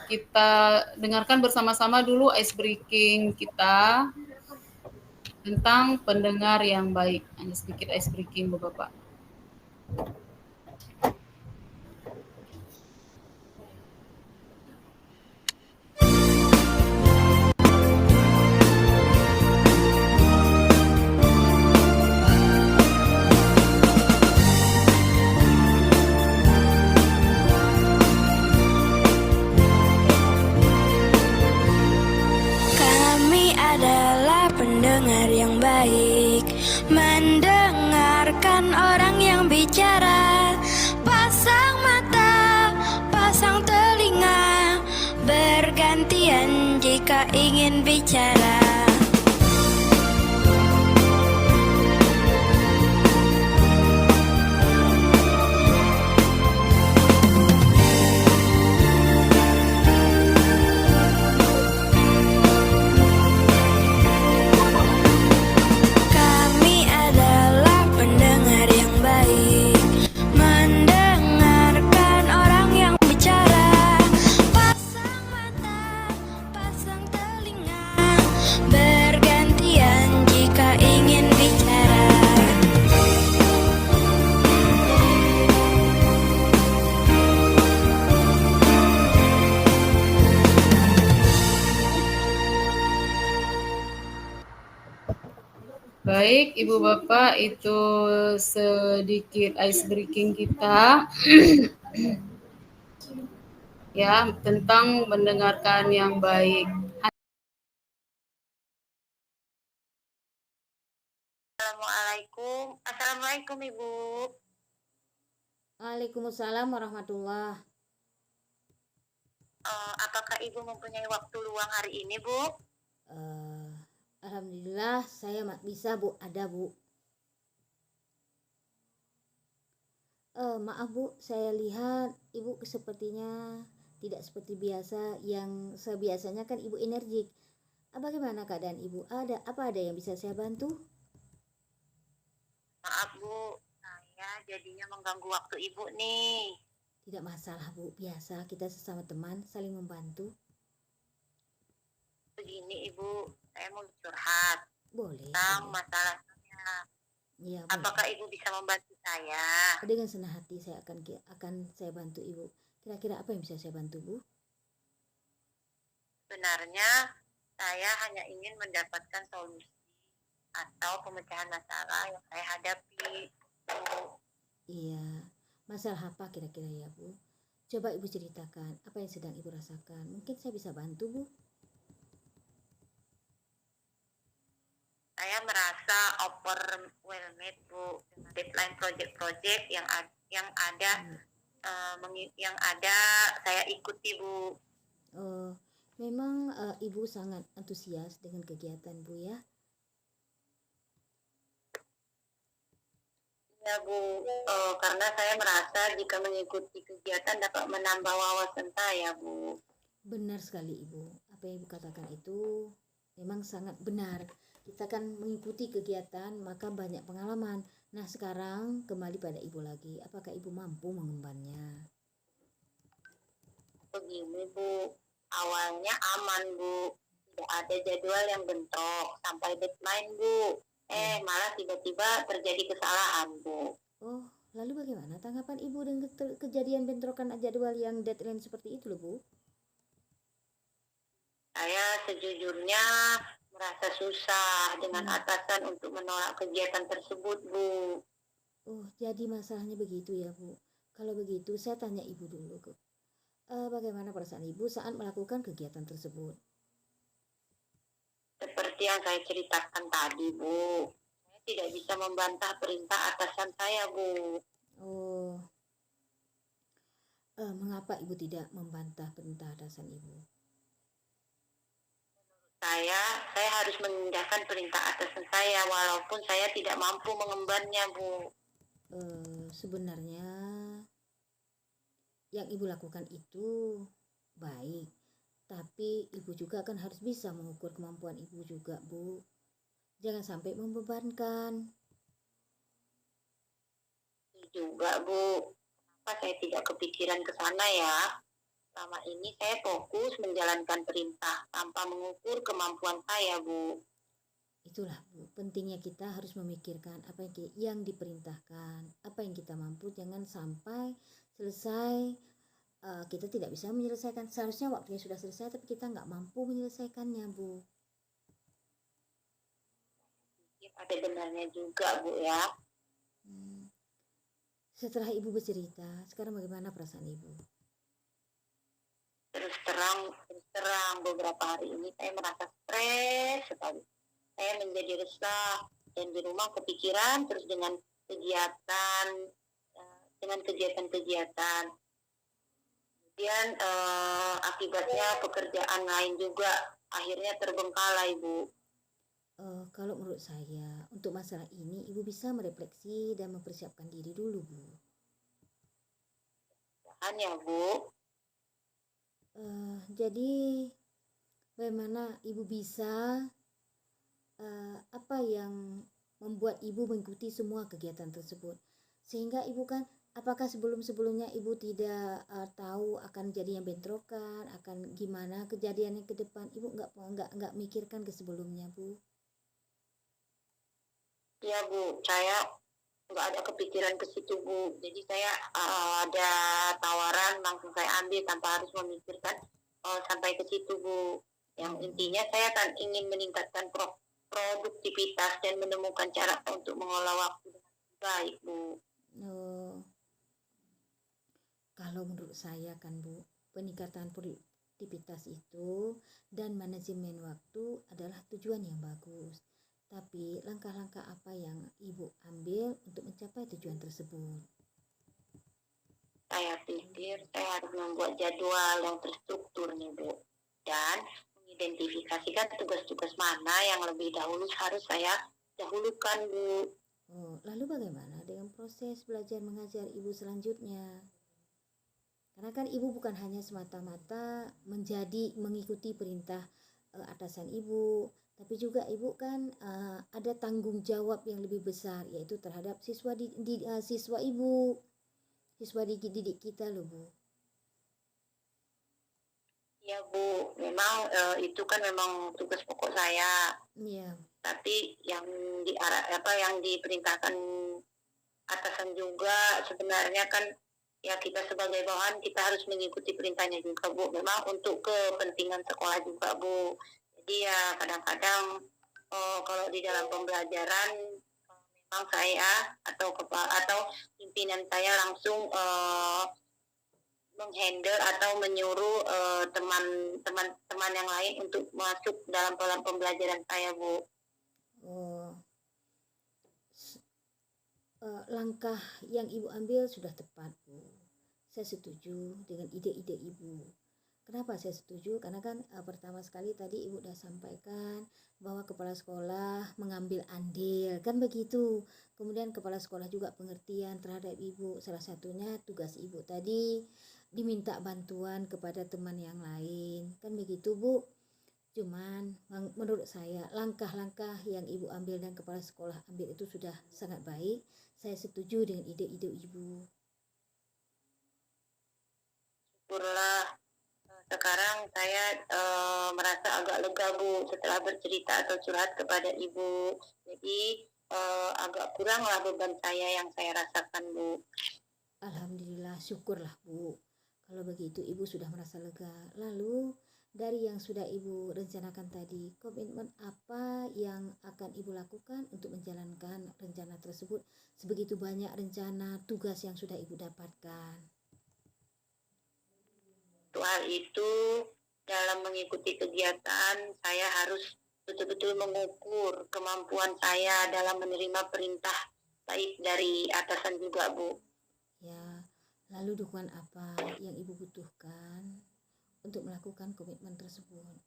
Kita dengarkan bersama-sama dulu ice breaking kita tentang pendengar yang baik. Hanya sedikit ice breaking, Bapak. Kami adalah pendengar yang baik, mendengarkan orang yang bicara. Pasang mata, pasang telinga, bergantian jika ingin bicara. Kami adalah pendengar yang baik, mendengarkan orang yang bicara. Pasang mata, pasang telinga, bergantian jika ingin bicara. Baik, Ibu Bapak, itu sedikit ice breaking kita ya tentang mendengarkan yang baik. Assalamualaikum Ibu. Waalaikumsalam warahmatullah. Apakah Ibu mempunyai waktu luang hari ini, Bu? Alhamdulillah saya bisa, Bu. Ada, Bu. Maaf, Bu, saya lihat Ibu sepertinya tidak seperti biasa. Yang sebiasanya kan Ibu energik. Bagaimana keadaan Ibu? Apa ada yang bisa saya bantu? Maaf, Bu. Saya jadinya mengganggu waktu Ibu nih. Tidak masalah, Bu. Biasa kita sesama teman saling membantu. Begini, Ibu, saya mau curhat Boleh. tentang masalahnya. Iya, Apakah boleh. Ibu bisa membantu saya? Dengan senang hati saya akan saya bantu Ibu. Kira-kira apa yang bisa saya bantu, Bu? Sebenarnya saya hanya ingin mendapatkan solusi atau pemecahan masalah yang saya hadapi, Bu. Iya, masalah apa kira-kira ya, Bu? Coba Ibu ceritakan apa yang sedang Ibu rasakan. Mungkin saya bisa bantu, Bu. Saya merasa overwhelmed, Bu, dengan deadline project-project yang ada saya ikuti, Bu. Memang Ibu sangat antusias dengan kegiatan, Bu, ya? Ya, Bu, karena saya merasa jika mengikuti kegiatan dapat menambah wawasan saya, Bu. Benar sekali, Ibu. Apa yang Ibu katakan itu memang sangat benar. Kita kan mengikuti kegiatan, maka banyak pengalaman. Nah, sekarang kembali pada Ibu lagi. Apakah Ibu mampu mengembannya? Begini, Bu, awalnya aman, Bu. Tidak ada jadwal yang bentrok sampai deadline, Bu. Malah tiba-tiba terjadi kesalahan, Bu. Oh, lalu bagaimana tanggapan Ibu dengan kejadian bentrokan jadwal yang deadline seperti itu, loh, Bu? Saya sejujurnya merasa susah dengan atasan untuk menolak kegiatan tersebut, Bu. Oh, jadi masalahnya begitu ya, Bu. Kalau begitu, saya tanya Ibu dulu, Bu. Bagaimana perasaan Ibu saat melakukan kegiatan tersebut? Seperti yang saya ceritakan tadi, Bu. Saya tidak bisa membantah perintah atasan saya, Bu. Oh, mengapa Ibu tidak membantah perintah atasan Ibu? Saya harus mengindahkan perintah atasan saya walaupun saya tidak mampu mengembannya, Bu. Sebenarnya yang Ibu lakukan itu baik, tapi Ibu juga kan harus bisa mengukur kemampuan Ibu juga, Bu. Jangan sampai membebankan. Juga, Bu. Kenapa saya tidak kepikiran ke sana ya? selama ini saya fokus menjalankan perintah tanpa mengukur kemampuan saya, Bu. Itulah Bu, pentingnya kita harus memikirkan apa yang diperintahkan, apa yang kita mampu, jangan sampai selesai kita tidak bisa menyelesaikan. Seharusnya waktunya sudah selesai tapi kita nggak mampu menyelesaikannya Bu. Ada benarnya juga, Bu ya. Setelah Ibu bercerita, sekarang bagaimana perasaan Ibu? Terus terang beberapa hari ini saya merasa stres sekali. Saya menjadi resah dan di rumah kepikiran terus dengan kegiatan-kegiatan. Kemudian akibatnya pekerjaan lain juga akhirnya terbengkalai, Bu. Kalau menurut saya untuk masalah ini Ibu bisa merefleksi dan mempersiapkan diri dulu Bu. Hanya Bu. Jadi bagaimana Ibu bisa apa yang membuat Ibu mengikuti semua kegiatan tersebut, sehingga Ibu kan apakah sebelumnya Ibu tidak tahu akan jadinya bentrokan, akan gimana kejadiannya ke depan, Ibu nggak mikirkan ke sebelumnya Bu? Ya Bu, saya nggak ada kepikiran ke situ Bu. Jadi saya ada tawaran langsung saya ambil tanpa harus memikirkan sampai ke situ Bu. Yang intinya saya kan ingin meningkatkan produktivitas dan menemukan cara untuk mengelola waktu dengan baik Bu. Kalau menurut saya kan Bu, peningkatan produktivitas itu dan manajemen waktu adalah tujuan yang bagus. Tapi langkah-langkah apa yang Ibu ambil untuk mencapai tujuan tersebut? Saya pikir saya harus membuat jadwal yang terstruktur nih Bu. Dan mengidentifikasikan tugas-tugas mana yang lebih dahulu harus saya dahulukan Bu. Lalu bagaimana dengan proses belajar mengajar Ibu selanjutnya? Karena kan Ibu bukan hanya semata-mata mengikuti perintah atasan Ibu, tapi juga Ibu kan ada tanggung jawab yang lebih besar, yaitu terhadap siswa Ibu, siswa didik kita loh Bu. Ya Bu, memang itu kan memang tugas pokok saya. Iya. Tapi yang diperintahkan atasan juga sebenarnya kan ya kita sebagai bawahan kita harus mengikuti perintahnya juga Bu. Memang untuk kepentingan sekolah juga Bu. Jadi ya kadang-kadang kalau di dalam pembelajaran memang saya atau pimpinan saya langsung menghandle atau menyuruh teman-teman yang lain untuk masuk dalam pembelajaran saya Bu. Langkah yang Ibu ambil sudah tepat Bu. Saya setuju dengan ide-ide Ibu. Kenapa saya setuju? Karena kan pertama sekali tadi Ibu sudah sampaikan bahwa kepala sekolah mengambil andil, kan begitu. Kemudian kepala sekolah juga pengertian terhadap Ibu. Salah satunya tugas Ibu tadi diminta bantuan kepada teman yang lain, kan begitu Bu. Cuman menurut saya langkah-langkah yang Ibu ambil dan kepala sekolah ambil itu sudah sangat baik. Saya setuju dengan ide-ide Ibu. Syukurlah sekarang saya merasa agak lega Bu setelah bercerita atau curhat kepada Ibu. Jadi agak kuranglah beban saya yang saya rasakan Bu. Alhamdulillah, syukurlah Bu. Kalau begitu Ibu sudah merasa lega. Lalu dari yang sudah Ibu rencanakan tadi, komitmen apa yang akan Ibu lakukan untuk menjalankan rencana tersebut? Sebegitu banyak rencana tugas yang sudah Ibu dapatkan. Soal itu dalam mengikuti kegiatan saya harus betul-betul mengukur kemampuan saya dalam menerima perintah baik dari atasan juga Bu. Ya, lalu dukungan apa yang Ibu butuhkan untuk melakukan komitmen tersebut?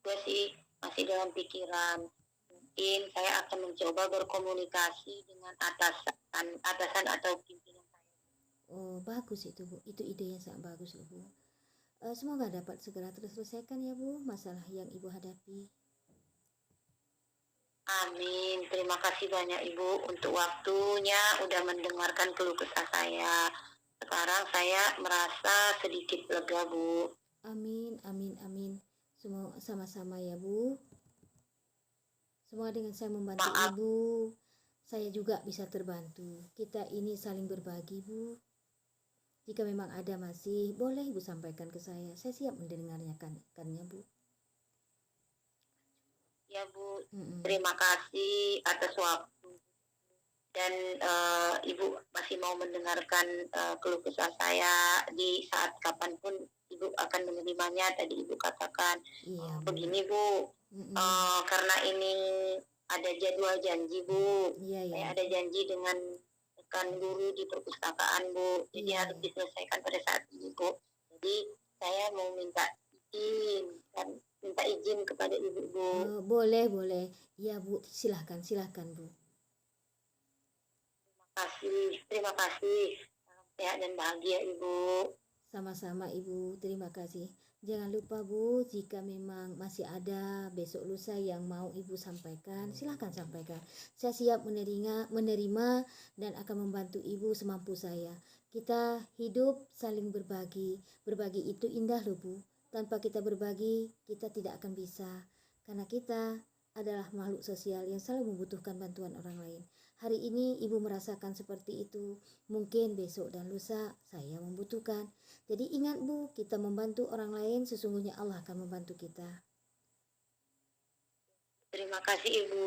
Gue sih masih dalam pikiran. Mungkin saya akan mencoba berkomunikasi dengan atasan atau pimpinan saya. Bagus itu Bu. Itu ide yang sangat bagus loh Bu. Semoga dapat segera terselesaikan ya Bu masalah yang Ibu hadapi. Amin. Terima kasih banyak Ibu untuk waktunya udah mendengarkan keluh kesah saya. sekarang saya merasa sedikit lega, Bu. Amin, amin, amin. Semua sama-sama ya Bu. Semoga dengan saya membantu Maaf. Ibu, saya juga bisa terbantu. Kita ini saling berbagi Bu. Jika memang ada masih, boleh Ibu sampaikan ke saya. Saya siap mendengarnya kannya Bu. Ya, Bu. Mm-mm. Terima kasih atas waktu. Dan Ibu masih mau mendengarkan keluh kesah saya di saat kapanpun Ibu akan menerimanya. Tadi Ibu katakan Iya Bu. begini, Bu. Mm-mm. Karena ini ada jadwal janji, Bu. Iya ya. Saya ada janji dengan rekan guru di perpustakaan, Bu. Jadi Iya, harus iya. diselesaikan pada saat ini, Bu. Jadi saya mau minta izin kepada Ibu, Bu. Boleh, boleh. Ya Bu, silahkan Bu. Terima kasih. Salam sehat dan bahagia, Ibu. Sama-sama Ibu, terima kasih. Jangan lupa Bu, jika memang masih ada besok lusa yang mau Ibu sampaikan, silahkan sampaikan. Saya siap menerima dan akan membantu Ibu semampu saya. Kita hidup saling berbagi. Berbagi itu indah loh Bu. Tanpa kita berbagi, kita tidak akan bisa. Karena kita adalah makhluk sosial yang selalu membutuhkan bantuan orang lain. Hari ini Ibu merasakan seperti itu. Mungkin besok dan lusa saya membutuhkan. Jadi ingat Bu, kita membantu orang lain, sesungguhnya Allah akan membantu kita. Terima kasih, Ibu.